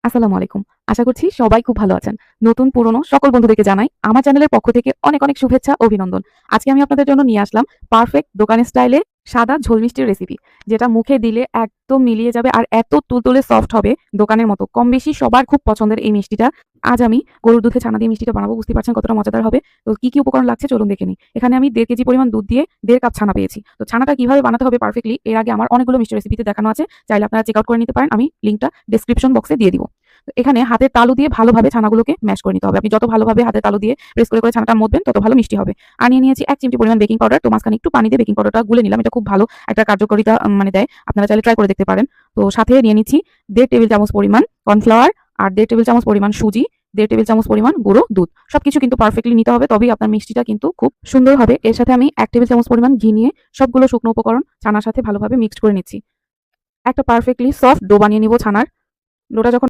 আসসালামু আলাইকুম। আশা করছি সবাই খুব ভালো আছেন। নতুন পুরনো সকল বন্ধুদেরকে জানাই আমার চ্যানেলের পক্ষ থেকে অনেক অনেক শুভেচ্ছা ও অভিনন্দন। আজকে আমি আপনাদের জন্য নিয়ে আসলাম পারফেক্ট দোকানের স্টাইলে সাদা ঝোল মিষ্টির রেসিপি। যেটা মুখে দিলে একদম মিলিয়ে যাবে আর এত তুলতুলে সফট হবে দোকানের মতো। কম বেশি সবার খুব পছন্দের এই মিষ্টিটা আজ আমি গরুর দুধে ছানা দিয়ে মিষ্টিটা বানাবো। বুঝতে পারছেন কতটা মজাদার হবে। তো কি উপকরণ লাগছে চলুন দেখে নিই। এখানে আমি 1.5 কেজি পরিমাণ দুধ দিয়ে 1.5 কাপ ছানা পেয়েছি। তো ছানাটা কিভাবে বানাতে হবে পারফেক্টলি এর আগে আমার অনেকগুলো মিষ্টি রেসিপিতে দেখানো আছে। চাইলে আপনারা চেক আউট করে নিতে পারেন। আমি লিংকটা ডেসক্রিপশন বক্সে দিয়ে দিব। এখানে হাতের তালু দিয়ে ভালোভাবে ছানাগুলোকে ম্যাশ করে নিতে হবে। আপনি যত ভালোভাবে হাতের তালু দিয়ে প্রেস করে ছানাটা মথবেন তত ভালো মিষ্টি হবে। আর নিয়ে নিয়েছি 1 চিমটি পরিমাণ বেকিং পাউডার। তো মাঝখানে একটু পানি দিয়ে বেকিং পাউডারটা গুলে নিলাম। এটা খুব ভালো একটা কার্যকারিতা দেয়। আপনারা চাইলে ট্রাই করে দেখতে পারেন। তো সাথে নিয়ে নিচ্ছি 1.5 টেবিল চামচ পরিমাণ কর্নফ্লাওয়ার আর 1.5 টেবিল চামচ পরিমাণ সুজি, 1.5 টেবিল চামচ পরিমাণ গুঁড়ো দুধ। সবকিছু কিন্তু পারফেক্টলি নিতে হবে, তবেই আপনার মিষ্টিটা কিন্তু খুব সুন্দর হবে। এর সাথে আমি 1 টেবিল চামচ পরিমাণ ঘি নিয়ে সবগুলো শুকনো উপকরণ ছানার সাথে ভালোভাবে মিক্সড করে নিচ্ছি। একটা পারফেক্টলি সফট ডো বানিয়ে নিব ছানার। ডোটা যখন